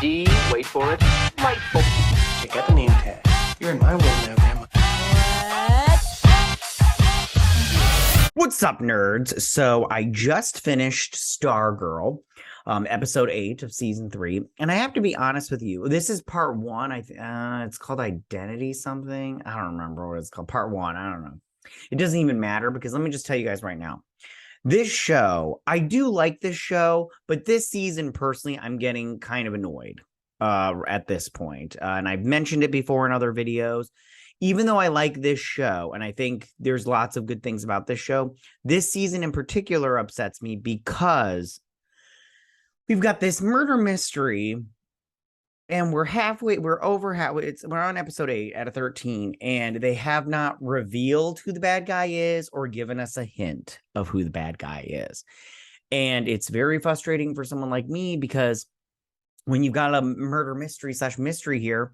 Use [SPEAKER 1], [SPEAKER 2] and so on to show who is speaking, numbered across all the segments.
[SPEAKER 1] D, wait for it, Lightful.
[SPEAKER 2] Check out the name tag. You're in my world now, Grandma.
[SPEAKER 3] What's up, nerds? So I just finished Stargirl, episode 8 of season 3, and I have to be honest with you. This is part 1. It's called Identity something. I don't remember what it's called. Part 1. I don't know. It doesn't even matter because let me just tell you guys right now. This show, I do like this show, but this season, personally, I'm getting kind of annoyed at this point. And I've mentioned it before in other videos. Even though I like this show, and I think there's lots of good things about this show, this season in particular upsets me because we've got this murder mystery, and we're on episode 8 out of 13, and they have not revealed who the bad guy is or given us a hint of who the bad guy is. And it's very frustrating for someone like me because when you've got a murder mystery here,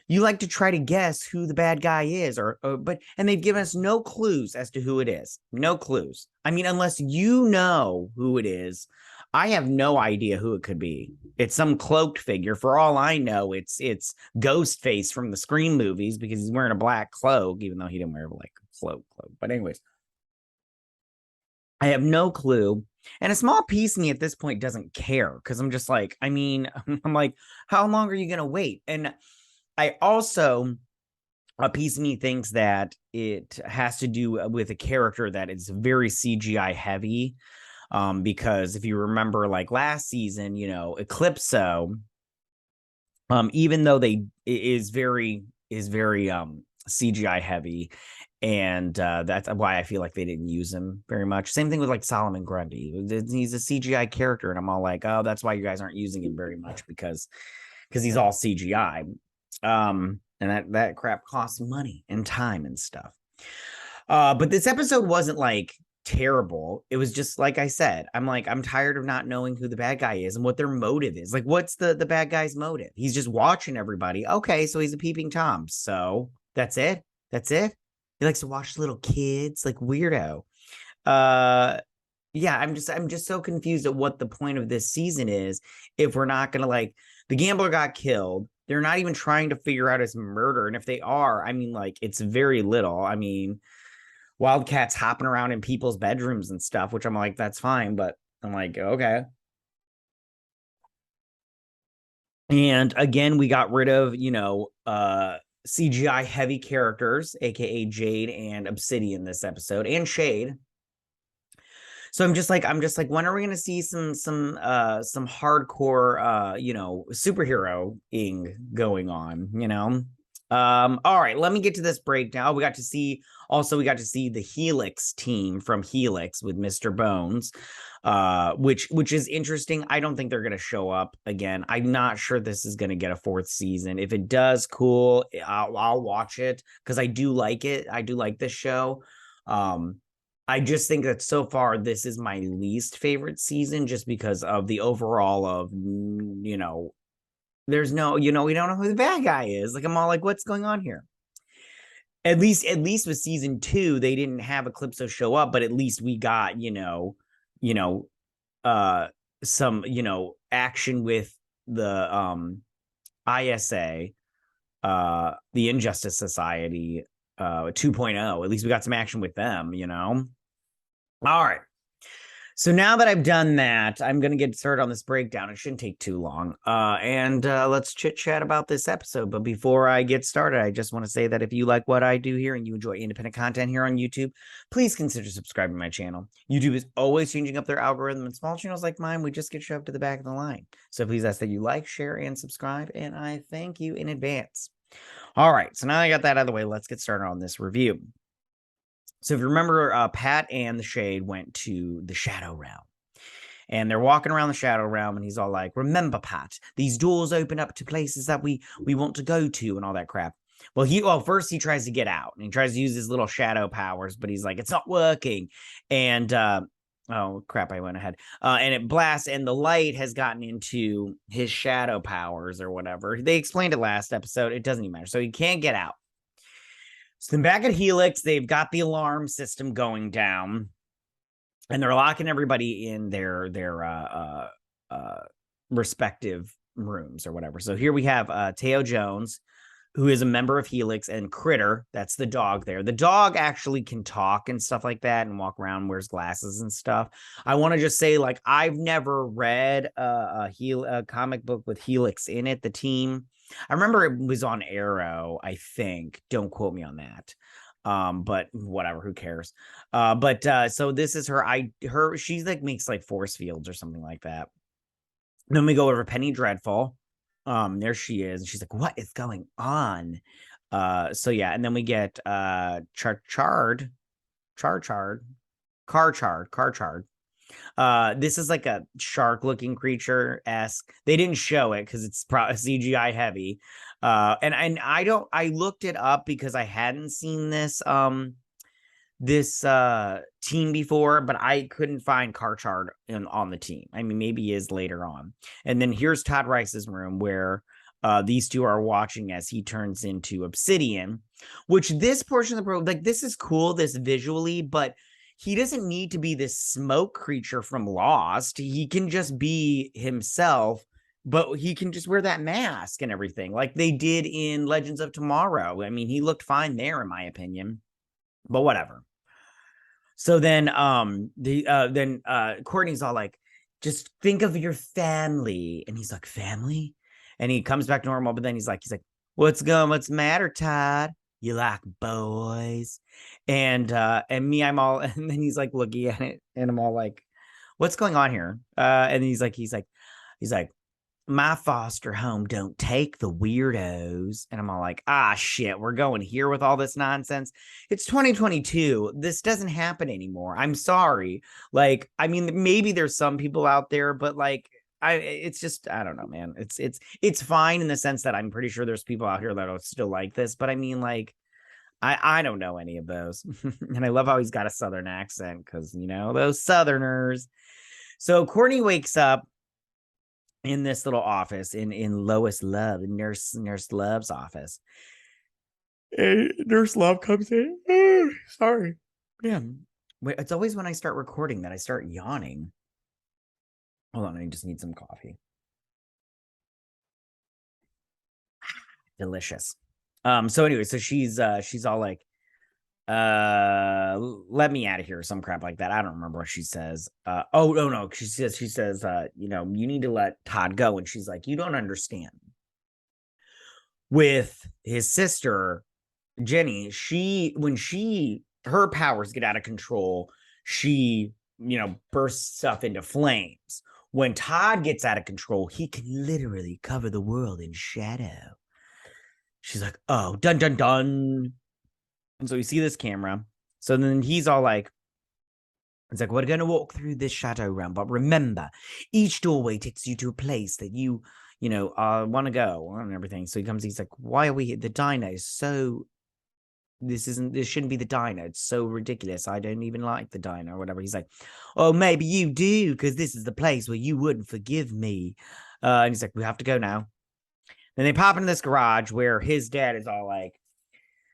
[SPEAKER 3] you like to try to guess who the bad guy is, and they've given us no clues as to who it is. No clues. I mean, unless you know who it is, I have no idea who it could be. It's some cloaked figure. For all I know, it's Ghostface from the Scream movies because he's wearing a black cloak, even though he didn't wear like a cloak. But anyways, I have no clue. And a small piece of me at this point doesn't care because I'm just like, I mean, I'm like, how long are you going to wait? And I also, a piece of me thinks that it has to do with a character that is very CGI heavy. Because if you remember, like last season, Eclipso, even though is very CGI heavy, and that's why I feel like they didn't use him very much. Same thing with like Solomon Grundy. He's a CGI character, and I'm all like, oh, that's why you guys aren't using him very much because he's all CGI. And that crap costs money and time and stuff. But this episode wasn't like terrible. It was just like I said, I'm tired of not knowing who the bad guy is and what their motive is. Like, what's the bad guy's motive? He's just watching everybody. Okay, so he's a peeping Tom. So that's it. He likes to watch little kids, like weirdo. Yeah, I'm just so confused at what the point of this season is if we're not gonna, like, the gambler got killed. They're not even trying to figure out his murder. And if they are, I mean, like, it's very little. I mean, Wildcats hopping around in people's bedrooms and stuff, which I'm like, that's fine. But I'm like, okay. And again, we got rid of, CGI heavy characters, aka Jade and Obsidian this episode, and Shade. So I'm just like, when are we going to see some hardcore, superhero-ing going on, all right, let me get to this breakdown. We got to see the Helix team from Helix with Mr. Bones, which is interesting. I don't think they're going to show up again. I'm not sure this is going to get a 4th season. If it does, cool. I'll watch it because I do like it. I do like this show. I just think that so far this is my least favorite season just because of the overall of, there's no, we don't know who the bad guy is. Like, I'm all like, what's going on here? At least with season 2, they didn't have Eclipso show up, but at least we got, some, action with the ISA, the Injustice Society 2.0. At least we got some action with them, All right. So now that I've done that, I'm going to get started on this breakdown. It shouldn't take too long. And let's chit-chat about this episode. But before I get started, I just want to say that if you like what I do here and you enjoy independent content here on YouTube, please consider subscribing to my channel. YouTube is always changing up their algorithm, and small channels like mine, we just get shoved to the back of the line. So please ask that you like, share, and subscribe, and I thank you in advance. All right, so now I got that out of the way, let's get started on this review. So if you remember, Pat and the Shade went to the Shadow Realm. And they're walking around the Shadow Realm, and he's all like, remember, Pat, these doors open up to places that we want to go to and all that crap. Well, first he tries to get out, and he tries to use his little shadow powers, but he's like, it's not working. And, oh, crap, I went ahead. And it blasts, and the light has gotten into his shadow powers or whatever. They explained it last episode. It doesn't even matter. So he can't get out. So then back at Helix, they've got the alarm system going down, and they're locking everybody in their respective rooms or whatever. So here we have Teo Jones, who is a member of Helix, and Critter, that's the dog there. The dog actually can talk and stuff like that and walk around, wears glasses and stuff. I want to just say, like, I've never read a comic book with Helix in it, the team. I remember it was on Arrow, I think. Don't quote me on that. But whatever, who cares? So this is her, she's like makes like force fields or something like that. Then we go over Penny Dreadful. There she is, and she's like, what is going on? So yeah, and then we get Carchard. This is like a shark looking creature esque. They didn't show it because it's CGI heavy. And I looked it up because I hadn't seen this team before, but I couldn't find Carchard on the team. I mean, maybe he is later on. And then here's Todd Rice's room where these two are watching as he turns into Obsidian, which this portion of the program, like, this is cool, this visually, but he doesn't need to be this smoke creature from Lost. He can just be himself, but he can just wear that mask and everything like they did in Legends of Tomorrow. I mean, he looked fine there, in my opinion, but whatever. So then Courtney's all like, just think of your family. And he's like, family? And he comes back normal, but then he's like, what's the matter, Todd? You like boys? And me, I'm all, and then he's like looking at it, and I'm all like, what's going on here? And he's like, my foster home don't take the weirdos. And I'm all like, shit, we're going here with all this nonsense. It's 2022. This doesn't happen anymore. I'm sorry. Like, I mean, maybe there's some people out there, but like, it's just, I don't know, man. It's fine in the sense that I'm pretty sure there's people out here that are still like this, but I mean, like, I don't know any of those. And I love how he's got a Southern accent because, you know, those Southerners. So Courtney wakes up in this little office in Lois Love, Nurse Love's office. And Nurse Love comes in. Sorry. Yeah. Wait, it's always when I start recording that I start yawning. Hold on, I just need some coffee. Delicious. So anyway, so she's all like, let me out of here, some crap like that. I don't remember what she says. Oh no, she says you know, you need to let Todd go. And she's like, you don't understand. With his sister Jenny, when her powers get out of control, she, you know, bursts stuff into flames. When Todd gets out of control, he can literally cover the world in shadow. She's like, oh, dun dun dun. And so we see this camera. So then he's all like, it's like, we're going to walk through this shadow realm, but remember, each doorway takes you to a place that you know, want to go and everything. So he's like, why are we here? The diner is so, this shouldn't be the diner. It's so ridiculous. I don't even like the diner or whatever. He's like, oh, maybe you do, because this is the place where you wouldn't forgive me. And he's like, we have to go now. Then they pop into this garage where his dad is all like,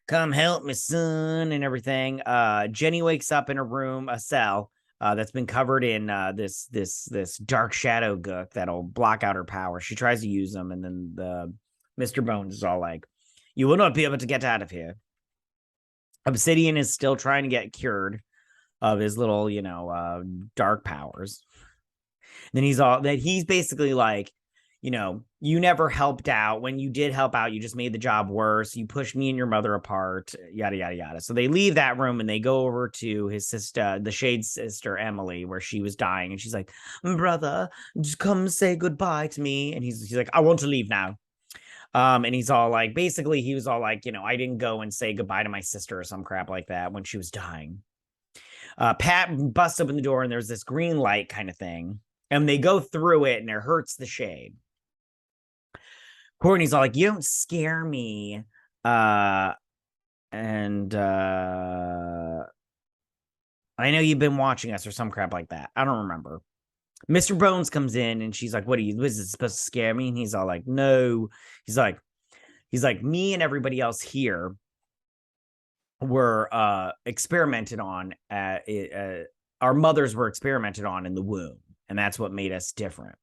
[SPEAKER 3] come help me, son, and everything. Jenny wakes up in a room, a cell, that's been covered in this dark shadow gook that'll block out her power. She tries to use them, and then the Mr. Bones is all like, you will not be able to get out of here. Obsidian is still trying to get cured of his little, you know, dark powers. Then he's basically like, you know, you never helped out. When you did help out, you just made the job worse. You pushed me and your mother apart, yada, yada, yada. So they leave that room and they go over to his sister, the Shade's sister, Emily, where she was dying. And she's like, brother, just come say goodbye to me. And he's like, I want to leave now. And he's all like, basically, he was all like, you know, I didn't go and say goodbye to my sister or some crap like that when she was dying. Pat busts open the door and there's this green light kind of thing. And they go through it and it hurts the Shade. Courtney's all like, you don't scare me. I know you've been watching us or some crap like that. I don't remember. Mr. Bones comes in and she's like, what is this supposed to scare me? And he's all like, no. He's like, me and everybody else here were experimented on. Our mothers were experimented on in the womb. And that's what made us different.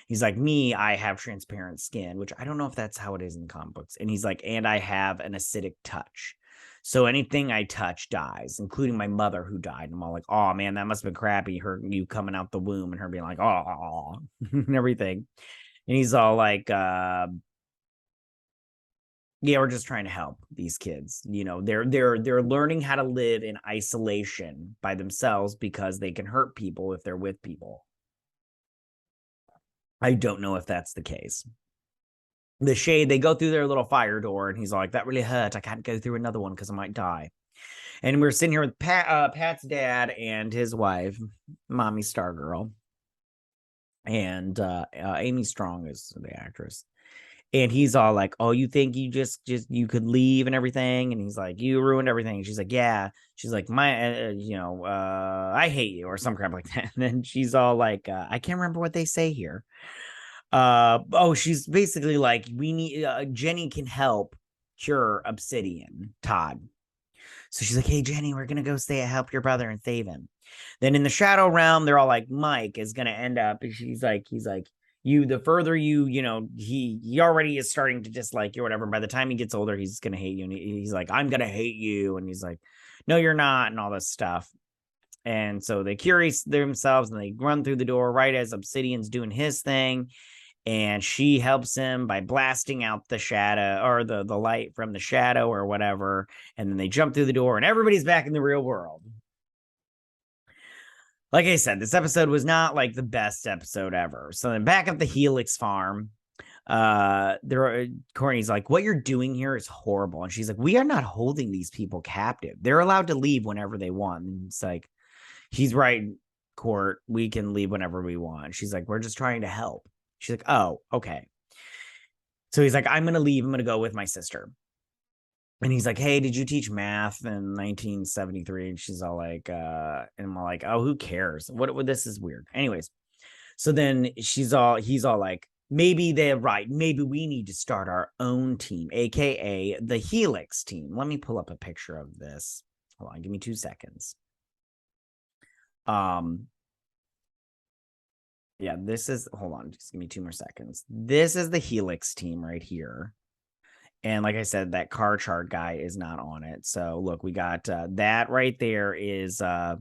[SPEAKER 3] He's like, me, I have transparent skin, which I don't know if that's how it is in comic books. And he's like, and I have an acidic touch. So anything I touch dies, including my mother who died. And I'm all like, oh man, that must have been crappy. You coming out the womb and her being like, oh, and everything. And he's all like, yeah, we're just trying to help these kids. You know, they're learning how to live in isolation by themselves because they can hurt people if they're with people. I don't know if that's the case. The shade, they go through their little fire door, and he's like, that really hurt. I can't go through another one because I might die. And we're sitting here with Pat's dad and his wife, Mommy Stargirl. And Amy Strong is the actress. And he's all like, oh, you think you just you could leave and everything? And he's like, you ruined everything. And she's like, yeah. She's like, I hate you, or some crap like that. And then she's all like, I can't remember what they say here. She's basically like, we need Jenny can help cure Obsidian, Todd. So she's like, hey, Jenny, we're gonna go help your brother and save him. Then in the Shadow Realm, they're all like, Mike is gonna end up. He's like, you, the further he already is starting to dislike you or whatever. By the time he gets older, he's gonna hate you. And he's like, I'm gonna hate you. And he's like, no, you're not, and all this stuff. And so they cure themselves and they run through the door right as Obsidian's doing his thing. And she helps him by blasting out the shadow or the light from the shadow or whatever. And then they jump through the door and everybody's back in the real world. Like I said, this episode was not like the best episode ever. So then back at the Helix farm, Courtney's like, what you're doing here is horrible. And she's like, we are not holding these people captive. They're allowed to leave whenever they want. And it's like, he's right, Court. We can leave whenever we want. She's like, we're just trying to help. She's like, oh, okay. So he's like, I'm going to leave. I'm going to go with my sister. And he's like, hey, did you teach math in 1973? And she's all like, and I'm all like, oh, who cares? What this is weird. Anyways. So then he's all like, maybe they're right. Maybe we need to start our own team, AKA the Helix team. Let me pull up a picture of this. Hold on. Give me 2 seconds. Yeah, hold on, just give me 2 more seconds. This is the Helix team right here. And like I said, that car chart guy is not on it. So look, we got that right there is the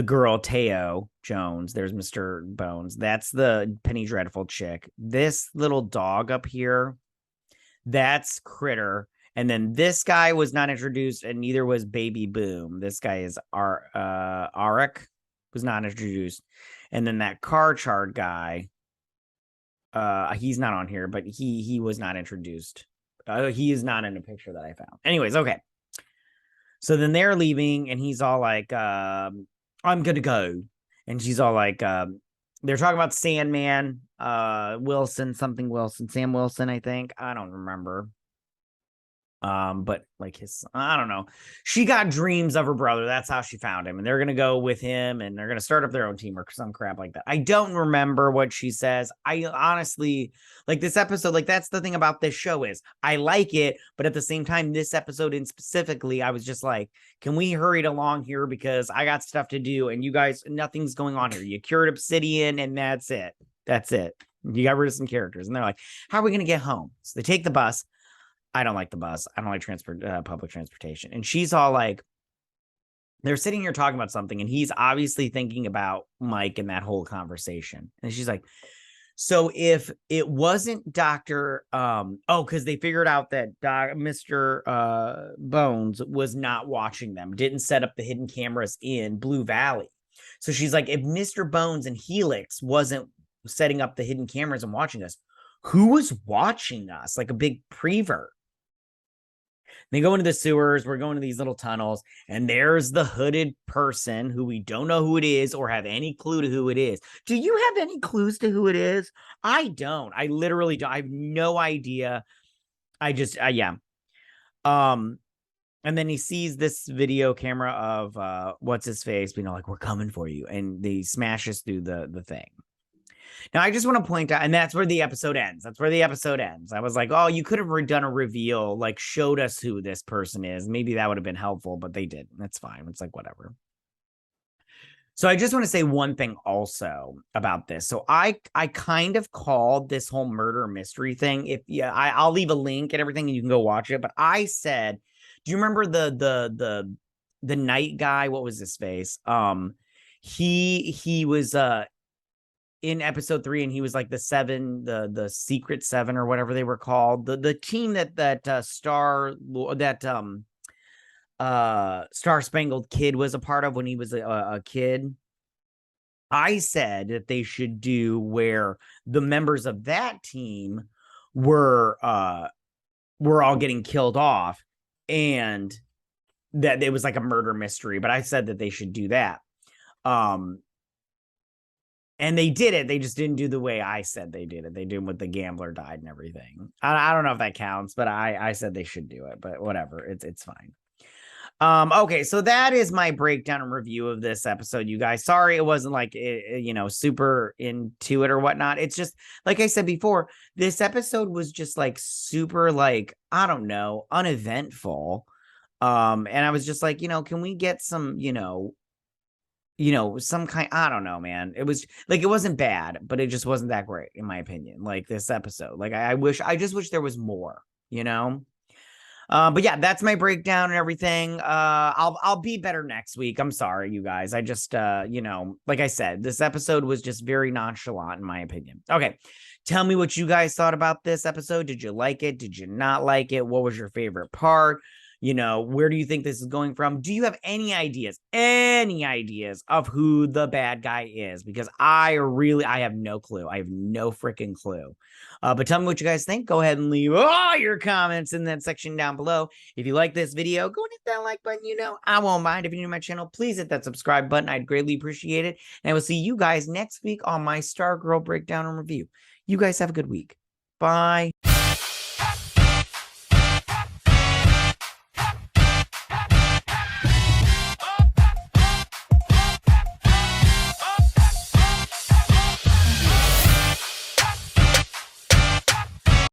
[SPEAKER 3] girl, Teo Jones. There's Mr. Bones. That's the Penny Dreadful chick. This little dog up here, that's Critter. And then this guy was not introduced, and neither was Baby Boom. This guy is Arik, was not introduced. And then that car chart guy, he's not on here, but he was not introduced. He is not in a picture that I found. Anyways, okay. So then they're leaving, and he's all like, I'm gonna go. And she's all like, they're talking about Sandman, Sam Wilson, I think. I don't remember. But like I don't know. She got dreams of her brother. That's how she found him. And they're going to go with him and they're going to start up their own team or some crap like that. I don't remember what she says. I honestly like this episode. Like that's the thing about this show is I like it. But at the same time, this episode in specifically, I was just like, can we hurry it along here? Because I got stuff to do and you guys, nothing's going on here. You cured Obsidian and that's it. That's it. You got rid of some characters. And they're like, how are we going to get home? So they take the bus. I don't like the bus. I don't like public transportation. And she's all like, they're sitting here talking about something, and he's obviously thinking about Mike and that whole conversation. And she's like, so if it wasn't Dr. Because they figured out that Mr. Bones was not watching them, didn't set up the hidden cameras in Blue Valley. So she's like, if Mr. Bones and Helix wasn't setting up the hidden cameras and watching us, who was watching us? Like a big prevert. They go into the sewers. We're going to these little tunnels, and there's the hooded person who we don't know who it is or have any clue to who it is. Do you have any clues to who it is? I don't. I literally don't. I have no idea. I just, yeah. And then he sees this video camera of what's his face, like, we're coming for you. And he smashes through the thing. Now, I just want to point out, and that's where the episode ends. That's where the episode ends. I was like, oh, you could have done a reveal, like showed us who this person is. Maybe that would have been helpful, but they didn't. That's fine. It's like, whatever. So I just want to say one thing also about this. So I kind of called this whole murder mystery thing. If I'll leave a link and everything, and you can go watch it. But I said, do you remember the night guy? What was his face? He was in episode 3, and he was like the seven, the secret seven or whatever they were called. The team that Star Spangled Kid was a part of when he was a kid. I said that they should do where the members of that team were all getting killed off, and that it was like a murder mystery. But I said that they should do that. And they did it. They just didn't do the way I said they did it. They did with the gambler died and everything. I don't know if that counts, but I said they should do it. But whatever, it's fine. Okay, so that is my breakdown and review of this episode, you guys. Sorry it wasn't like super into it or whatnot. It's just like I said before, this episode was just like super, like, I don't know, uneventful. And I was just like, can we get some, some kind, I don't know, man. It was like, it wasn't bad, but it just wasn't that great, in my opinion. Like this episode, like I just wish there was more, but yeah, that's my breakdown and everything. I'll be better next week. I'm sorry, you guys. I just like I said, this episode was just very nonchalant, in my opinion. Okay. Tell me what you guys thought about this episode. Did you like it? Did you not like it? What was your favorite part? Where do you think this is going from? Do you have any ideas of who the bad guy is? Because I have no clue. I have no freaking clue. But tell me what you guys think. Go ahead and leave all your comments in that section down below. If you like this video, go and hit that like button. I won't mind. If you're new to my channel, please hit that subscribe button. I'd greatly appreciate it. And I will see you guys next week on my Stargirl breakdown and review. You guys have a good week. Bye.